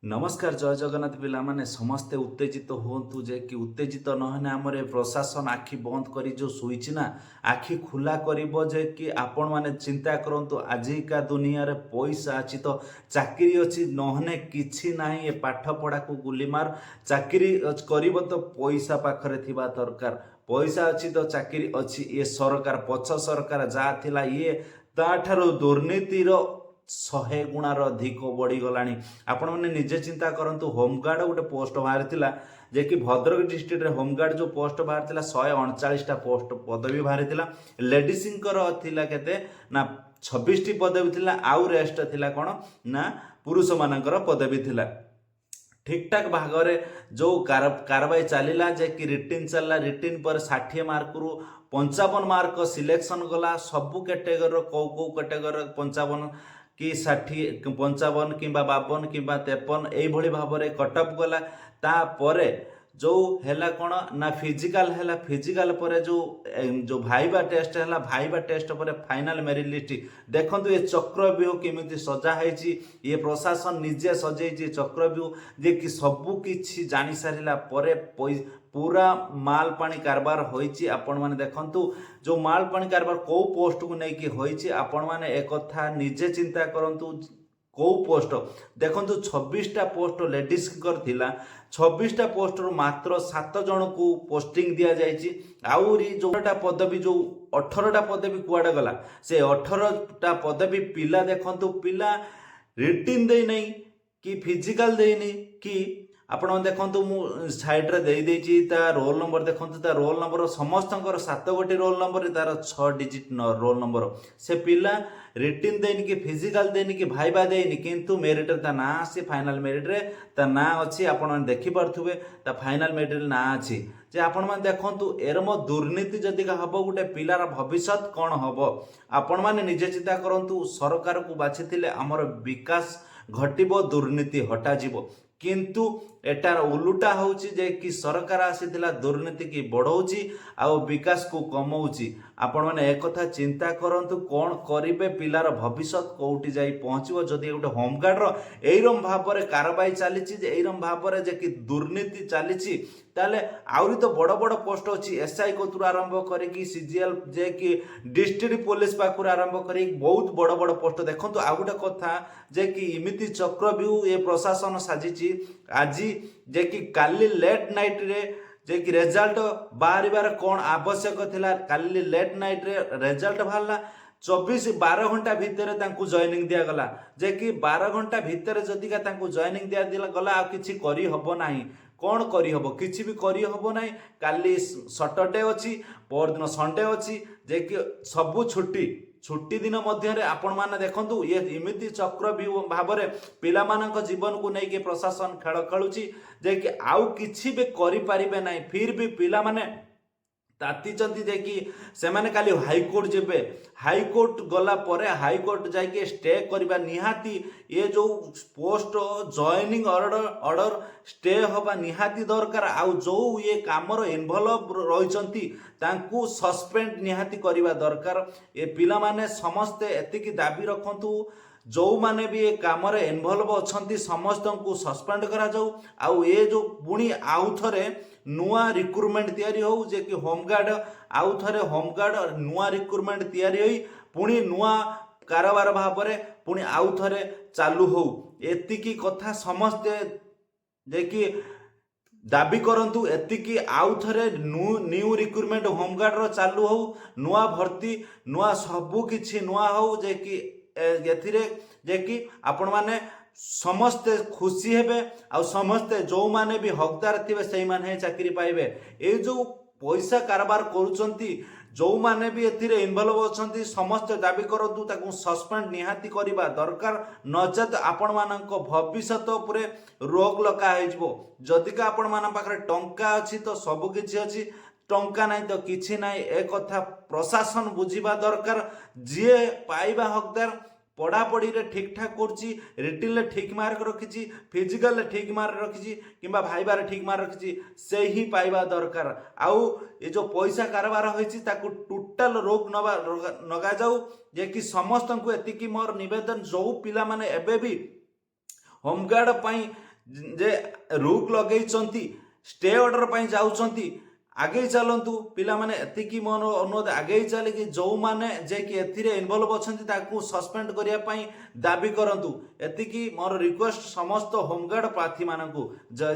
नमस्कार जय जगन्नाथ पिला माने समस्ते उत्तेजित होतु जे कि उत्तेजित नहने आमर प्रशासन आखि बंद करी जो सुईची ना आखि खुला करिबो जे कि आपण माने चिंता करंतु आजिका दुनिया रे पैसा अछि तो चाकरी अछि नहने किछि नाही। ए पाठ पढ़ा को गुली मार चाकरी करिबो तो पैसा पाखरे थिबा दरकार। पैसा अछि तो चाकरी अछि। ये सरकार पछ सरकार जा थिला ये ताठारो दुर्नीतिर 100 गुणार अधिक बढ़ीगलानी। आपण मैंने निजे चिंता करंतु होमगार्ड गोटे पोस्ट बाहरी जे कि भद्रक डिस्ट्रिक्ट होमगार्ड जो पोस्ट बाहरी 139टा पोस्ट पदवी बाहरी लेडीजर थिला केते ना 26टी पदवी थिला आउ रेस्ट थिला कोन ना पुरुष मानकर पदवी थिला। ठीक ठाक भागरे जो कारवाई चलला जे कि रिटिन चलला रिटिन पर 60 मार्क रु 55 मार्क सिलेक्शन गला सबु कैटेगरी कौ कौ कैटेगरी 55 कि 60 55 कि 52 कि 53 यही भाव में कटअप गला। तापरे जो हैला कौन ना फिजिकल हैला फिजिकल पर जो भाइबा टेस्ट हैला भाइबा टेस्ट पर फाइनल मेरिट लिस्ट देखंतु ये चक्रव्यूह केमिति सजा है। ये प्रशासन निजे सजेची चक्रव्यूह जे कि सबु किछि जानि सारिला परे पूरा माल पानी कारबार होईची। आपण माने देखंतु जो माल पानी कारबार को पोस्ट को नहीं कि होईची आपण माने एक कथा निजे चिंता करंतु को पोस्ट देखंतु 26टा पोस्ट लेडीज कर थिला 26टा पोस्ट मात्र 7 जन को पोस्टिंग दिया जायछि। आउरी जोटा पदवी जो 18टा पदवी कुआडे गला से 18टा पदवी पिला देखंतु पिला रिटिन दे नहीं कि फिजिकल देनी कि आपण देखंतु मु साइड रे दे देछि ता रोल नंबर देखंतु ता रोल नंबर समस्तंकर 7 गोटी रोल नंबर तार 6 डिजिट रोल नंबर से पिला रिटिन देनी कि फिजिकल देनी कि भाइबा देनी किंतु मेरिट ता ना आसी फाइनल मेरिट रे ता ना अछि। आपण देखि परथुबे ता फाइनल मेरिट ना अछि जे आपण माने देखंतु एरम दुर्नीति जदि का हबो गुटे पिलार भविष्यत कोन हबो। आपण माने निजे चिंता करंतु सरकार को बाछिथिले हमर विकास घटिबो दुर्नीति हटा जिवो किंतु एटार उलुटा होउची जे कि सरकार आसीथिला दुर्नीति की बढ़ाउची आ विकास को कमाउची। आपण माने एक कथा चिंता करंतु कोन करिवे पिलार भविष्यत कोउटी जाई पहुंचबो जदि गोटे होमगार्ड रो एरम भाव रे कारबाई चलीची जे एरम भाव रे जे कि दुर्नीति चलीची ताले आउरी तो बड़ बड़ पोस्ट अछि एसआई कोतुर आरंभ करी कि सीजीएल जे कि डिस्ट्रिक्ट पुलिस पाखुर आरंभ करी बहुत बड़ बड़ पोस्ट देखंतु। आ गोटे कथा जे कि इमिति चक्रव्यूह ए प्रशासन साजिची आजी जे कि काली लेट नाइट रे जे कि रिजल्ट बाहर कौन आवश्यक थिला काली लेट नाइट रे रिजल्ट बाहरला 12 घंटा भितर तांकु जॉइनिंग दिया गला जे कि 12 घंटा भितर जदि का तांकु जॉइनिंग दिया गला आ किछि करी हबो नाही कौन करी हबो किछि भी करी हबो नाही। काली सैटरडे अछि पर दिन संडे अछि जे कि सबु छुट्टी दिन मध्य आपण माने देखंतु ये इमिति चक्रव्यूह भाव में पिला मानक जीवन को नहीं कि प्रशासन खेल खेलुची जे कि आउ किछि भी करि परिबे नाही। फिर भी पिला माने तातीचंती जे कि से माने काली हाईकोर्ट जेबे हाईकोर्ट गला परे हाईकोर्ट जाके स्टे करबा निहाती ये जो पोस्ट जॉइनिंग ऑर्डर स्टे होबा निहाती दरकार। आउ जो ये कामर इन्वॉल्व रहिचंती तांकू सस्पेंड निहाती करबा दरकार। ए पिला माने समस्ते एतिकी दाबी रखंतु जो माने भी ये काम रे इन्वॉल्व अछंती समस्त को सस्पेंड करा जाऊ। आउ ये जो पुणी आउ थरे नुआ रिक्रुटमेंट तैयारी हो जे कि होमगार्ड आउ थरे होमगार्ड नुआ रिक्रुटमेंट तैयारी होई पुणी नुआ कारोबार भाव में पुणी आउ थरे चालू हो। एतिकी कथा समस्ते जे कि दाबी करंतु एतिकी आउ थरे न्यू रिक्रुटमेंट होमगार्ड रो चालू हो नुआ भर्ती नुआ सबु किछि नुआ हो जे कि एथिरे जे कि आपण माने समस्ते खुशी हेबे आ समस्ते जो माने भी हकदार थिबे सही माने चाकरी पाइबे। ए जो पैसा कारबार करूचंती जो माने भी एथिरे इन्वॉल्व अछंती समस्त दाबी करंतु ताकू सस्पेंड निहाती करिबा दरकार नचेत आपण मानक भविष्यत उपरे रोक लगा हेजबो। जदि का आपण मान पाखरे टंका अछि तो सब किछि अछि टंका नहीं तो किछि नहीं ए कथा प्रशासन बुझिबा दरकार। जे पाइबा हकदार पढ़ापढ़ी रे ठीक ठाक करछि रिटिन ठीक मार्क रखिछि फिजिकल ठीक मार्क रखिछि किंबा भाइबार ठीक मार्क रखिछि से ही पाइबा दरकार। आउ ये जो पैसा कारबार होइछि ताकू टोटल रोक नगा जाऊ जे कि समस्त को एतिकी मोर निवेदन जो पिला माने एबे भी होमगार्ड पई ଯେ ରୁକ୍ ଲଗେଇଛନ୍ତି ଷ୍ଟେ ଅର୍ଡର ପାଇଁ ଯାଉଛନ୍ତି ଆଗେଇ ଚାଲନ୍ତୁ ପିଲାମାନେ ଏତିକି ମୋର ଅନୁରୋଧ ଆଗେଇ ଚାଲିକି ଯେଉଁମାନେ ଯେ କି ଏଥିରେ ଇନଭଲ୍ଭ ଅଛନ୍ତି ତାକୁ ସସ୍ପେଣ୍ଡ କରିବା ପାଇଁ ଦାବି କରନ୍ତୁ ଏତିକି ମୋର ରିକ୍ୱେଷ୍ଟ ସମସ୍ତ ହୋମଗାର୍ଡ ପ୍ରାର୍ଥୀମାନଙ୍କୁ ଜୟ